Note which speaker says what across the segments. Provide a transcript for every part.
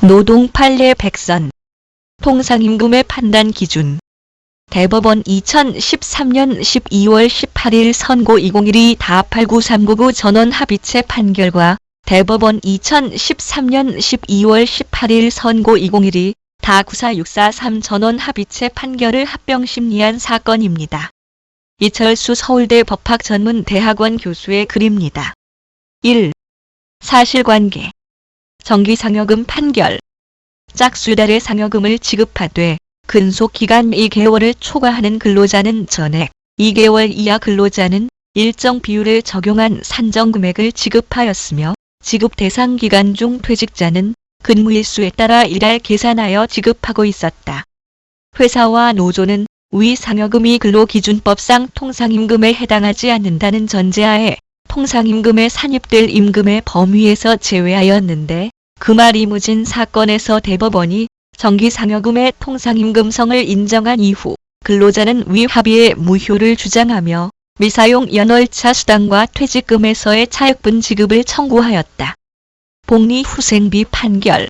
Speaker 1: 노동 판례 백선. 통상임금의 판단 기준. 대법원 2013년 12월 18일 선고 2012 다89399 전원 합의체 판결과 대법원 2013년 12월 18일 선고 2012 다94643 전원 합의체 판결을 합병 심리한 사건입니다. 이철수 서울대 법학전문대학원 교수의 글입니다. 1. 사실관계. 정기상여금 판결. 짝수달의 상여금을 지급하되 근속기간 2개월을 초과하는 근로자는 전액, 2개월 이하 근로자는 일정 비율을 적용한 산정금액을 지급하였으며 지급 대상 기간 중 퇴직자는 근무일수에 따라 일할 계산하여 지급하고 있었다. 회사와 노조는 위 상여금이 근로기준법상 통상임금에 해당하지 않는다는 전제하에 통상임금에 산입될 임금의 범위에서 제외하였는데 그 말이 무진 사건에서 대법원이 정기상여금의 통상임금성을 인정한 이후 근로자는 위 합의의 무효를 주장하며 미사용 연월차 수당과 퇴직금에서의 차액분 지급을 청구하였다. 복리후생비 판결.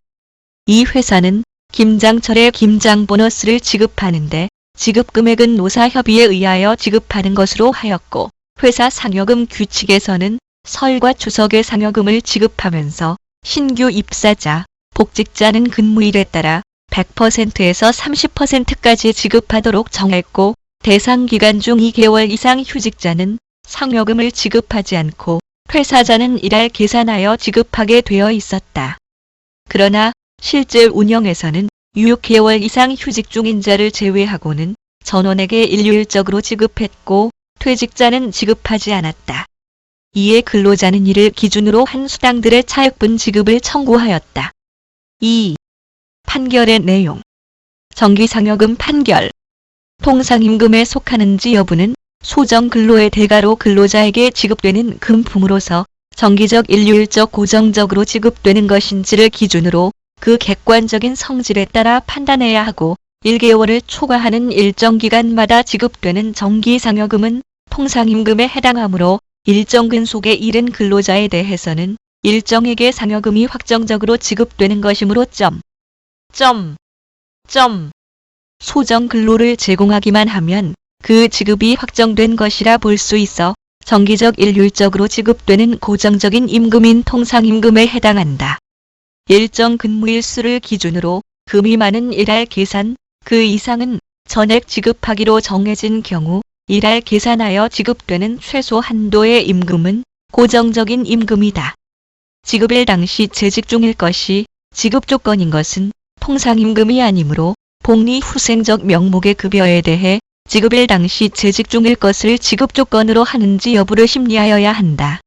Speaker 1: 이 회사는 김장철에 김장보너스를 지급하는데 지급금액은 노사협의에 의하여 지급하는 것으로 하였고 회사 상여금 규칙에서는 설과 추석에 상여금을 지급하면서 신규 입사자, 복직자는 근무일에 따라 100%에서 30%까지 지급하도록 정했고 대상 기간 중 2개월 이상 휴직자는 상여금을 지급하지 않고 퇴사자는 일할 계산하여 지급하게 되어 있었다. 그러나 실제 운영에서는 6개월 이상 휴직 중인 자를 제외하고는 전원에게 일률적으로 지급했고 퇴직자는 지급하지 않았다. 이에 근로자는 이를 기준으로 한 수당들의 차액분 지급을 청구하였다. 2. 판결의 내용. 정기상여금 판결. 통상임금에 속하는지 여부는 소정근로의 대가로 근로자에게 지급되는 금품으로서 정기적 일률적 고정적으로 지급되는 것인지를 기준으로 그 객관적인 성질에 따라 판단해야 하고 1개월을 초과하는 일정 기간마다 지급되는 정기상여금은 통상임금에 해당하므로 일정 근속에 이른 근로자에 대해서는 일정액의 상여금이 확정적으로 지급되는 것이므로 소정 근로를 제공하기만 하면 그 지급이 확정된 것이라 볼 수 있어 정기적 일률적으로 지급되는 고정적인 임금인 통상임금에 해당한다. 일정 근무일 수를 기준으로 그 미만은 일할 계산, 그 이상은 전액 지급하기로 정해진 경우 일할 계산하여 지급되는 최소 한도의 임금은 고정적인 임금이다. 지급일 당시 재직 중일 것이 지급 조건인 것은 통상임금이 아니므로 복리후생적 명목의 급여에 대해 지급일 당시 재직 중일 것을 지급 조건으로 하는지 여부를 심리하여야 한다.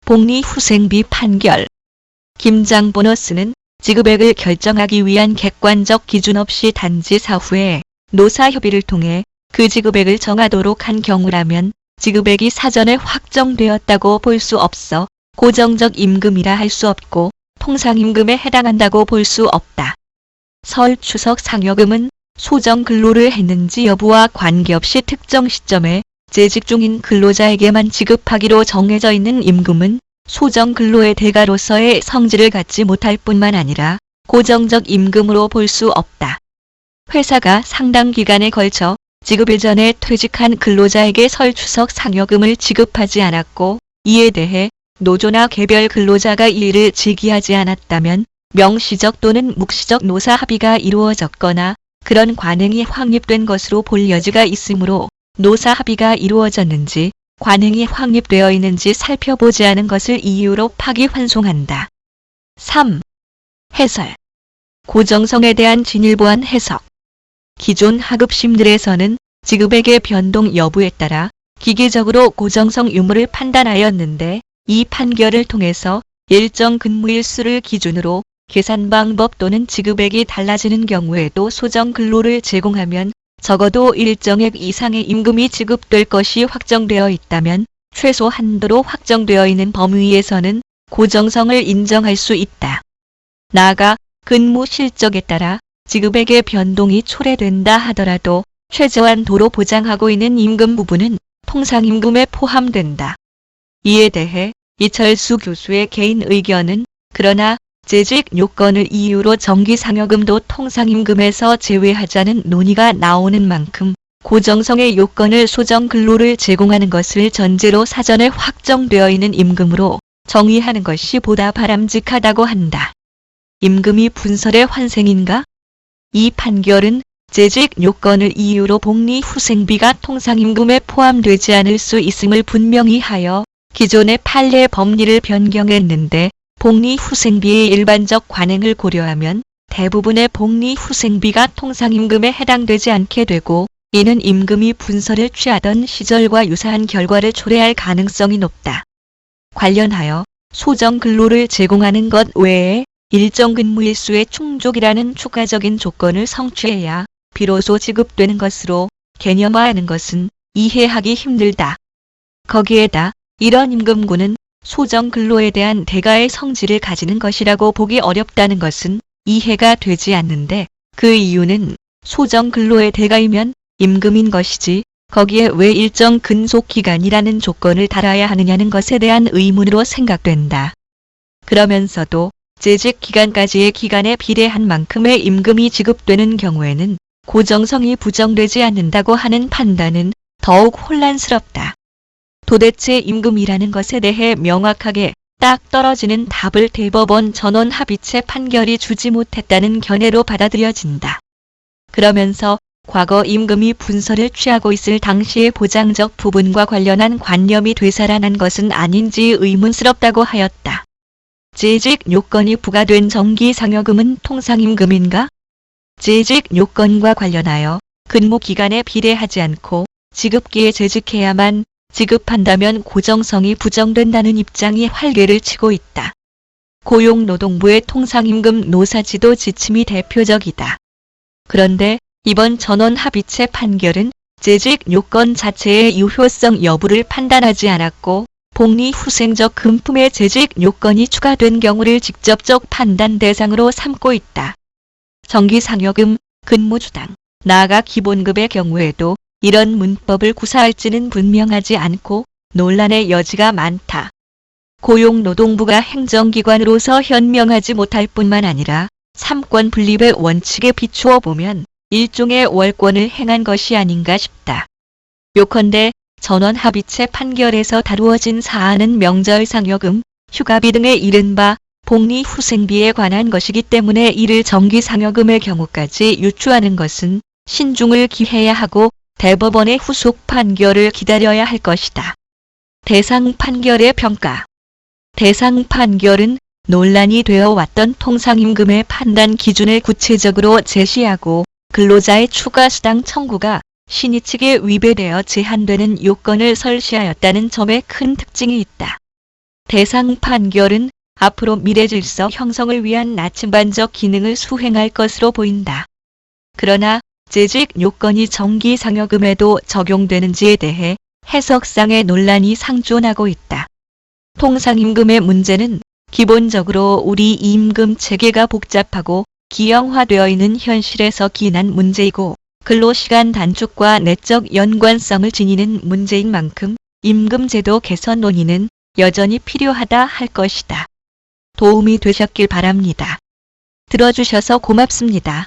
Speaker 1: 복리후생비 판결. 김장보너스는 지급액을 결정하기 위한 객관적 기준 없이 단지 사후에 노사협의를 통해 그 지급액을 정하도록 한 경우라면 지급액이 사전에 확정되었다고 볼 수 없어 고정적 임금이라 할 수 없고 통상임금에 해당한다고 볼 수 없다. 설, 추석 상여금은 소정 근로를 했는지 여부와 관계없이 특정 시점에 재직 중인 근로자에게만 지급하기로 정해져 있는 임금은 소정 근로의 대가로서의 성질을 갖지 못할 뿐만 아니라 고정적 임금으로 볼 수 없다. 회사가 상당 기간에 걸쳐 지급일 전에 퇴직한 근로자에게 설, 추석 상여금을 지급하지 않았고 이에 대해 노조나 개별 근로자가 이의를 제기하지 않았다면 명시적 또는 묵시적 노사 합의가 이루어졌거나 그런 관행이 확립된 것으로 볼 여지가 있으므로 노사 합의가 이루어졌는지 관행이 확립되어 있는지 살펴보지 않은 것을 이유로 파기환송한다. 3. 해설. 고정성에 대한 진일보한 해석. 기존 하급심들에서는 지급액의 변동 여부에 따라 기계적으로 고정성 유무를 판단하였는데 이 판결을 통해서 일정 근무일 수를 기준으로 계산 방법 또는 지급액이 달라지는 경우에도 소정 근로를 제공하면 적어도 일정액 이상의 임금이 지급될 것이 확정되어 있다면 최소 한도로 확정되어 있는 범위에서는 고정성을 인정할 수 있다. 나아가 근무 실적에 따라 지급액의 변동이 초래된다 하더라도 최저한도로 보장하고 있는 임금 부분은 통상임금에 포함된다. 이에 대해 이철수 교수의 개인 의견은 그러나 재직 요건을 이유로 정기상여금도 통상임금에서 제외하자는 논의가 나오는 만큼 고정성의 요건을 소정근로를 제공하는 것을 전제로 사전에 확정되어 있는 임금으로 정의하는 것이 보다 바람직하다고 한다. 임금이 분설의 환생인가? 이 판결은 재직 요건을 이유로 복리후생비가 통상임금에 포함되지 않을 수 있음을 분명히 하여 기존의 판례 법리를 변경했는데 복리후생비의 일반적 관행을 고려하면 대부분의 복리후생비가 통상임금에 해당되지 않게 되고 이는 임금이 분설을 취하던 시절과 유사한 결과를 초래할 가능성이 높다. 관련하여 소정근로를 제공하는 것 외에 일정 근무일수의 충족이라는 추가적인 조건을 성취해야 비로소 지급되는 것으로 개념화하는 것은 이해하기 힘들다. 거기에다 이런 임금구는 소정근로에 대한 대가의 성질을 가지는 것이라고 보기 어렵다는 것은 이해가 되지 않는데 그 이유는 소정근로의 대가이면 임금인 것이지 거기에 왜 일정 근속기간이라는 조건을 달아야 하느냐는 것에 대한 의문으로 생각된다. 그러면서도 재직기간까지의 기간에 비례한 만큼의 임금이 지급되는 경우에는 고정성이 부정되지 않는다고 하는 판단은 더욱 혼란스럽다. 도대체 임금이라는 것에 대해 명확하게 딱 떨어지는 답을 대법원 전원 합의체 판결이 주지 못했다는 견해로 받아들여진다. 그러면서 과거 임금이 분설을 취하고 있을 당시의 보장적 부분과 관련한 관념이 되살아난 것은 아닌지 의문스럽다고 하였다. 재직 요건이 부과된 정기상여금은 통상임금인가? 재직 요건과 관련하여 근무기간에 비례하지 않고 지급기에 재직해야만 지급한다면 고정성이 부정된다는 입장이 활개를 치고 있다. 고용노동부의 통상임금 노사지도 지침이 대표적이다. 그런데 이번 전원 합의체 판결은 재직 요건 자체의 유효성 여부를 판단하지 않았고 복리후생적 금품의 재직 요건이 추가된 경우를 직접적 판단 대상으로 삼고 있다. 정기상여금, 근무주당, 나아가 기본급의 경우에도 이런 문법을 구사할지는 분명하지 않고 논란의 여지가 많다. 고용노동부가 행정기관으로서 현명하지 못할 뿐만 아니라 삼권 분립의 원칙에 비추어 보면 일종의 월권을 행한 것이 아닌가 싶다. 요컨대 전원 합의체 판결에서 다루어진 사안은 명절상여금, 휴가비 등의 이른바 복리후생비에 관한 것이기 때문에 이를 정기상여금의 경우까지 유추하는 것은 신중을 기해야 하고 대법원의 후속 판결을 기다려야 할 것이다. 대상 판결의 평가. 대상 판결은 논란이 되어 왔던 통상임금의 판단 기준을 구체적으로 제시하고 근로자의 추가 수당 청구가 신의 측에 위배되어 제한되는 요건을 설시하였다는 점에 큰 특징이 있다. 대상 판결은 앞으로 미래 질서 형성을 위한 나침반적 기능을 수행할 것으로 보인다. 그러나 재직 요건이 정기상여금에도 적용되는지에 대해 해석상의 논란이 상존하고 있다. 통상임금의 문제는 기본적으로 우리 임금 체계가 복잡하고 기형화되어 있는 현실에서 기인한 문제이고 근로시간 단축과 내적 연관성을 지니는 문제인 만큼 임금제도 개선 논의는 여전히 필요하다 할 것이다. 도움이 되셨길 바랍니다. 들어주셔서 고맙습니다.